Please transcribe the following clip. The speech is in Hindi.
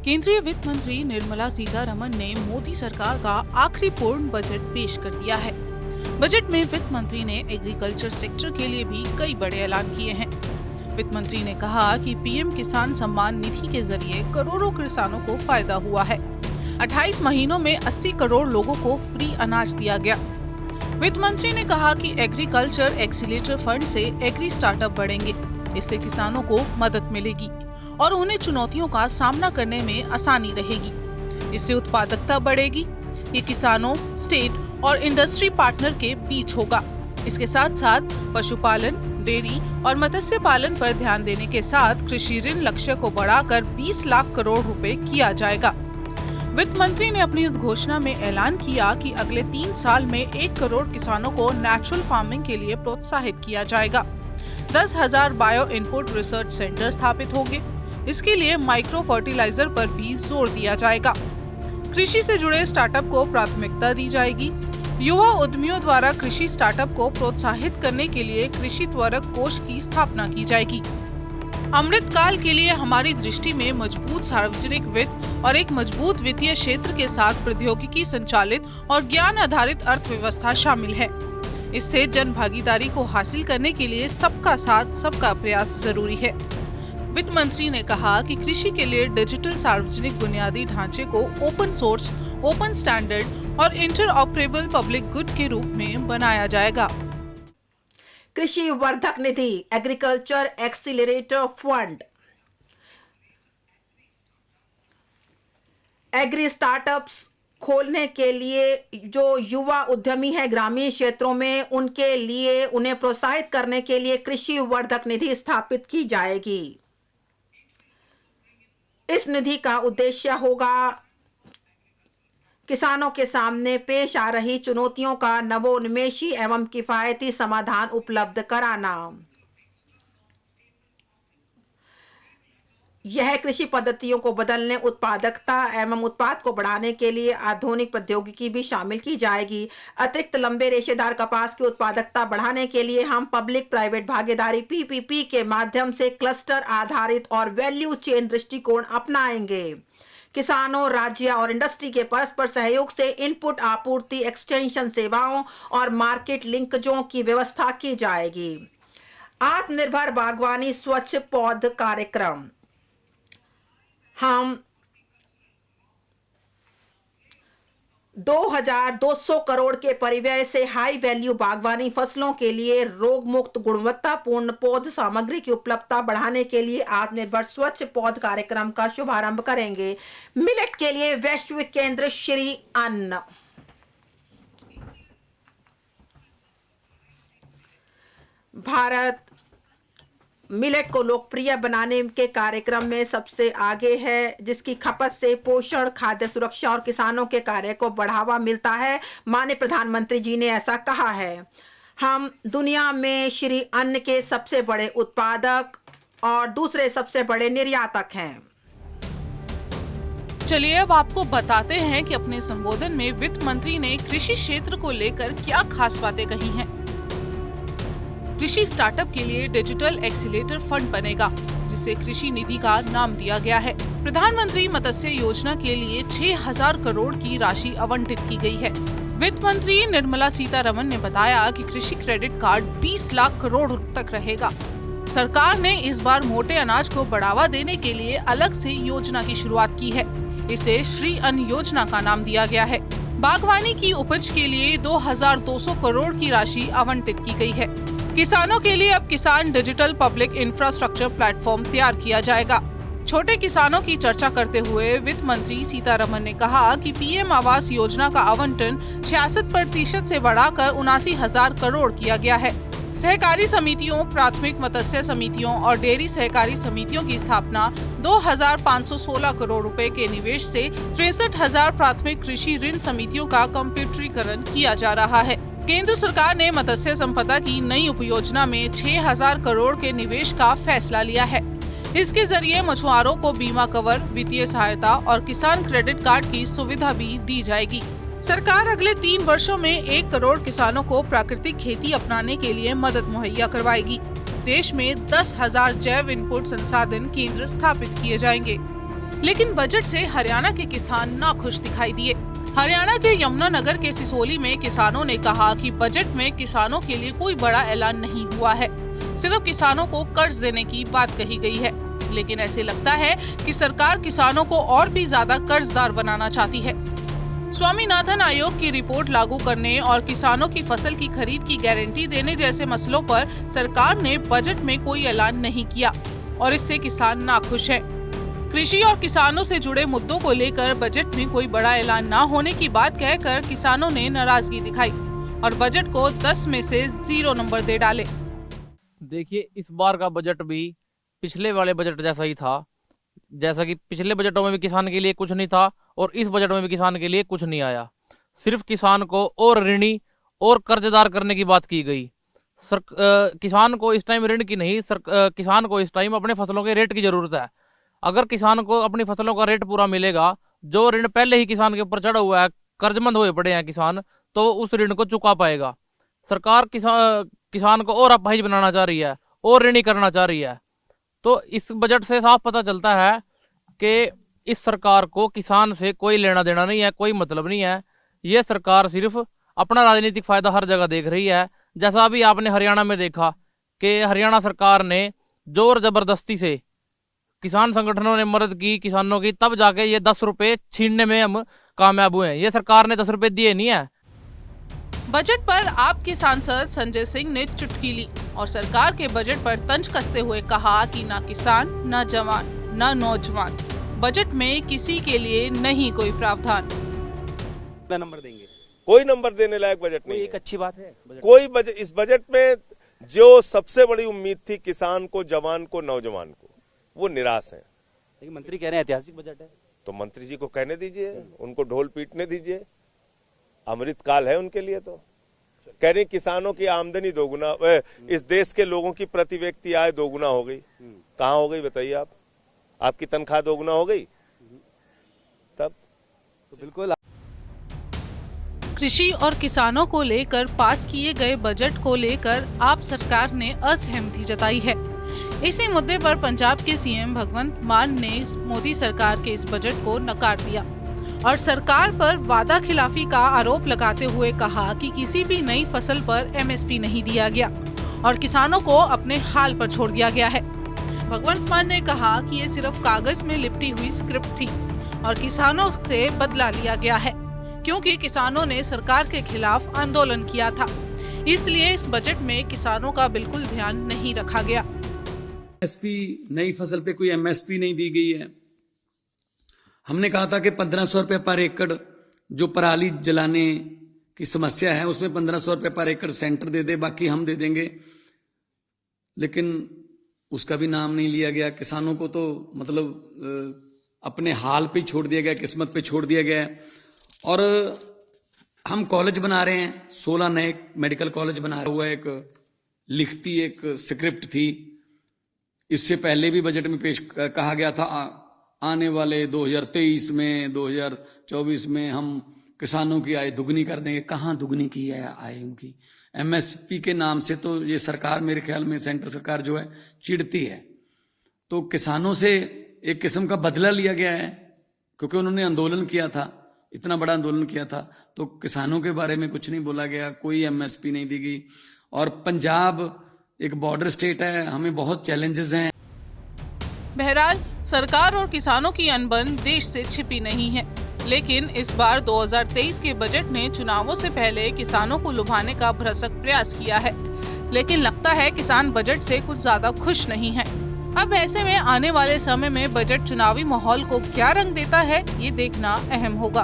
केंद्रीय वित्त मंत्री निर्मला सीतारमण ने मोदी सरकार का आखिरी पूर्ण बजट पेश कर दिया है। बजट में वित्त मंत्री ने एग्रीकल्चर सेक्टर के लिए भी कई बड़े ऐलान किए हैं। वित्त मंत्री ने कहा कि पीएम किसान सम्मान निधि के जरिए करोड़ों किसानों को फायदा हुआ है। 28 महीनों में 80 करोड़ लोगों को फ्री अनाज दिया गया। वित्त मंत्री ने कहा कि एग्रीकल्चर एक्सीलेटर फंड से एग्री स्टार्टअप बढ़ेंगे। इससे किसानों को मदद मिलेगी और उन्हें चुनौतियों का सामना करने में आसानी रहेगी। इससे उत्पादकता बढ़ेगी। ये किसानों, स्टेट और इंडस्ट्री पार्टनर के बीच होगा। इसके साथ साथ पशुपालन, डेयरी और मत्स्य पालन पर ध्यान देने के साथ कृषि ऋण लक्ष्य को बढ़ाकर 20 लाख करोड़ रुपए किया जाएगा। वित्त मंत्री ने अपनी उद्घोषणा में ऐलान किया कि अगले 3 साल में 1 करोड़ किसानों को नेचुरल फार्मिंग के लिए प्रोत्साहित किया जाएगा। 10,000 बायो इनपुट रिसर्च सेंटर स्थापित होंगे। इसके लिए माइक्रो फर्टिलाइजर पर भी जोर दिया जाएगा। कृषि से जुड़े स्टार्टअप को प्राथमिकता दी जाएगी। युवा उद्यमियों द्वारा कृषि स्टार्टअप को प्रोत्साहित करने के लिए कृषि त्वरक कोष की स्थापना की जाएगी। अमृत काल के लिए हमारी दृष्टि में मजबूत सार्वजनिक वित्त और एक मजबूत वित्तीय क्षेत्र के साथ प्रौद्योगिकी संचालित और ज्ञान आधारित अर्थव्यवस्था शामिल है। इससे जन भागीदारी को हासिल करने के लिए सबका साथ, सबका प्रयास जरूरी है। वित्त मंत्री ने कहा कि कृषि के लिए डिजिटल सार्वजनिक बुनियादी ढांचे को ओपन सोर्स, ओपन स्टैंडर्ड और इंटरऑपरेबल पब्लिक गुड के रूप में बनाया जाएगा। कृषि वर्धक निधि, agriculture accelerator fund, agri startups खोलने के लिए जो युवा उद्यमी है ग्रामीण क्षेत्रों में, उनके लिए उन्हें प्रोत्साहित करने के लिए कृषि वर्धक निधि स्थापित की जाएगी। इस निधि का उद्देश्य होगा किसानों के सामने पेश आ रही चुनौतियों का नवोन्मेषी एवं किफायती समाधान उपलब्ध कराना। यह कृषि पद्धतियों को बदलने, उत्पादकता एवं उत्पाद को बढ़ाने के लिए आधुनिक प्रौद्योगिकी भी शामिल की जाएगी। अतिरिक्त लंबे रेशेदार कपास की उत्पादकता बढ़ाने के लिए हम पब्लिक प्राइवेट भागीदारी PPP के माध्यम से क्लस्टर आधारित और वैल्यू चेन दृष्टिकोण अपनाएंगे। किसानों, राज्य और इंडस्ट्री के परस्पर सहयोग से इनपुट आपूर्ति, एक्सटेंशन सेवाओं और मार्केट लिंकजों की व्यवस्था की जाएगी। आत्मनिर्भर बागवानी स्वच्छ पौध कार्यक्रम, हम 2,200 करोड़ के परिव्यय से हाई वैल्यू बागवानी फसलों के लिए रोग मुक्त गुणवत्तापूर्ण पौध सामग्री की उपलब्धता बढ़ाने के लिए आत्मनिर्भर स्वच्छ पौध कार्यक्रम का शुभारंभ करेंगे। मिलेट के लिए वैश्विक केंद्र श्री अन्न। भारत मिलेट को लोकप्रिय बनाने के कार्यक्रम में सबसे आगे है, जिसकी खपत से पोषण, खाद्य सुरक्षा और किसानों के कार्य को बढ़ावा मिलता है। माननीय प्रधानमंत्री जी ने ऐसा कहा है। हम दुनिया में श्री अन्न के सबसे बड़े उत्पादक और दूसरे सबसे बड़े निर्यातक हैं। चलिए अब आपको बताते हैं कि अपने संबोधन में वित्त मंत्री ने कृषि क्षेत्र को लेकर क्या खास बातें कही हैं। कृषि स्टार्टअप के लिए डिजिटल एक्सीलेटर फंड बनेगा, जिसे कृषि निधि का नाम दिया गया है। प्रधानमंत्री मत्स्य योजना के लिए 6,000 करोड़ की राशि आवंटित की गई है। वित्त मंत्री निर्मला सीतारमण ने बताया कि कृषि क्रेडिट कार्ड 20 लाख करोड़ तक रहेगा। सरकार ने इस बार मोटे अनाज को बढ़ावा देने के लिए अलग से योजना की शुरुआत की है। इसे श्री अन्न योजना का नाम दिया गया है। बागवानी की उपज के लिए 2,200 करोड़ की राशि आवंटित की गई है। किसानों के लिए अब किसान डिजिटल पब्लिक इंफ्रास्ट्रक्चर प्लेटफॉर्म तैयार किया जाएगा। छोटे किसानों की चर्चा करते हुए वित्त मंत्री सीतारमण ने कहा कि पीएम आवास योजना का आवंटन 66% से बढ़ाकर 79,000 करोड़ किया गया है। सहकारी समितियों, प्राथमिक मत्स्य समितियों और डेयरी सहकारी समितियों की स्थापना 2,516 करोड़ रुपए के निवेश से 63,000 प्राथमिक कृषि ऋण समितियों का कंप्यूटरीकरण किया जा रहा है। केंद्र सरकार ने मत्स्य संपदा की नई उपयोजना में 6,000 करोड़ के निवेश का फैसला लिया है। इसके जरिए मछुआरों को बीमा कवर, वित्तीय सहायता और किसान क्रेडिट कार्ड की सुविधा भी दी जाएगी। सरकार अगले 3 वर्षों में 1 करोड़ किसानों को प्राकृतिक खेती अपनाने के लिए मदद मुहैया करवाएगी। देश में 10,000 जैव इनपुट संसाधन केंद्र स्थापित किए जाएंगे। लेकिन बजट से हरियाणा के किसान नाखुश दिखाई दिए। हरियाणा के यमुनानगर के सिसोली में किसानों ने कहा कि बजट में किसानों के लिए कोई बड़ा ऐलान नहीं हुआ है, सिर्फ किसानों को कर्ज देने की बात कही गई है। लेकिन ऐसे लगता है कि सरकार किसानों को और भी ज्यादा कर्जदार बनाना चाहती है। स्वामीनाथन आयोग की रिपोर्ट लागू करने और किसानों की फसल की खरीद की गारंटी देने जैसे मसलों पर सरकार ने बजट में कोई ऐलान नहीं किया और इससे किसान नाखुश है। कृषि और किसानों से जुड़े मुद्दों को लेकर बजट में कोई बड़ा ऐलान न होने की बात कहकर किसानों ने नाराजगी दिखाई और बजट को 10 में से 0 नंबर दे डाले। देखिए, इस बार का बजट भी पिछले वाले बजट जैसा ही था। जैसा कि पिछले बजटों में भी किसान के लिए कुछ नहीं था और इस बजट में भी किसान के लिए कुछ नहीं आया। सिर्फ किसान को और ऋणी और कर्जदार करने की बात की गई। किसान को इस टाइम ऋण की नहीं, किसान को इस टाइम अपने फसलों के रेट की जरूरत है। अगर किसान को अपनी फसलों का रेट पूरा मिलेगा, जो ऋण पहले ही किसान के ऊपर चढ़ा हुआ है, कर्जमंद हुए पड़े हैं किसान, तो उस ऋण को चुका पाएगा। सरकार किसान को और अपाहिज बनाना चाह रही है और ऋणी करना चाह रही है। तो इस बजट से साफ पता चलता है कि इस सरकार को किसान से कोई लेना देना नहीं है, कोई मतलब नहीं है। ये सरकार सिर्फ अपना राजनीतिक फायदा हर जगह देख रही है। जैसा अभी आपने हरियाणा में देखा कि हरियाणा सरकार ने जोर जबरदस्ती से किसान संगठनों ने मदद की किसानों की, तब जाके ये 10 रुपए छीनने में हम कामयाब हुए हैं। ये सरकार ने 10 रुपए दिए नहीं है। बजट पर आपके सांसद संजय सिंह ने चुटकी ली और सरकार के बजट पर तंज कसते हुए कहा कि ना किसान, ना जवान, ना नौजवान, बजट में किसी के लिए नहीं कोई प्रावधान। नंबर देंगे? कोई नंबर देने लायक बजट नहीं। एक अच्छी बात है कोई बजट, इस बजट में जो सबसे बड़ी उम्मीद थी किसान को, जवान को, नौजवान को, वो निराश है। लेकिन मंत्री कह रहे हैं ऐतिहासिक बजट है। तो मंत्री जी को कहने दीजिए, उनको ढोल पीटने दीजिए। अमृत काल है उनके लिए। तो कह रहे किसानों की आमदनी दोगुना, इस देश के लोगों की प्रति व्यक्ति आय दोगुना हो गई। कहाँ हो गई बताइए आप? आपकी तनख्वाह दोगुना हो गई तब? तो बिल्कुल। कृषि और किसानों को लेकर पास किए गए बजट को लेकर आप सरकार ने असहमति जताई है। इसी मुद्दे पर पंजाब के सीएम भगवंत मान ने मोदी सरकार के इस बजट को नकार दिया और सरकार पर वादा खिलाफी का आरोप लगाते हुए कहा कि किसी भी नई फसल पर एमएसपी नहीं दिया गया और किसानों को अपने हाल पर छोड़ दिया गया है। भगवंत मान ने कहा कि ये सिर्फ कागज में लिपटी हुई स्क्रिप्ट थी और किसानों से बदला लिया गया है, क्योंकि किसानों ने सरकार के खिलाफ आंदोलन किया था। इसलिए इस बजट में किसानों का बिल्कुल ध्यान नहीं रखा गया। एमएसपी, नई फसल पे कोई एमएसपी नहीं दी गई है। हमने कहा था कि 1500 रुपए पर एकड़ जो पराली जलाने की समस्या है उसमें 1500 रुपए पर एकड़ सेंटर दे दे, बाकी हम दे देंगे। लेकिन उसका भी नाम नहीं लिया गया। किसानों को तो मतलब अपने हाल पे छोड़ दिया गया, किस्मत पे छोड़ दिया गया। और हम कॉलेज बना रहे हैं, 16 नए मेडिकल कॉलेज बना हुआ है। एक लिखती एक स्क्रिप्ट थी, इससे पहले भी बजट में पेश कहा गया था आने वाले 2023 में 2024 में हम किसानों की आय दुगनी कर देंगे। कहाँ दुगनी की है आय उनकी? एमएसपी के नाम से तो ये सरकार, मेरे ख्याल में सेंटर सरकार जो है चिढ़ती है। तो किसानों से एक किस्म का बदला लिया गया है, क्योंकि उन्होंने आंदोलन किया था, इतना बड़ा आंदोलन किया था। तो किसानों के बारे में कुछ नहीं बोला गया, कोई एमएसपी नहीं दी गई। और पंजाब एक बॉर्डर स्टेट है, हमें बहुत चैलेंजेस हैं। बहरहाल सरकार और किसानों की अनबन देश से छिपी नहीं है, लेकिन इस बार 2023 के बजट ने चुनावों से पहले किसानों को लुभाने का भरसक प्रयास किया है। लेकिन लगता है किसान बजट से कुछ ज्यादा खुश नहीं है। अब ऐसे में आने वाले समय में बजट चुनावी माहौल को क्या रंग देता है, ये देखना अहम होगा।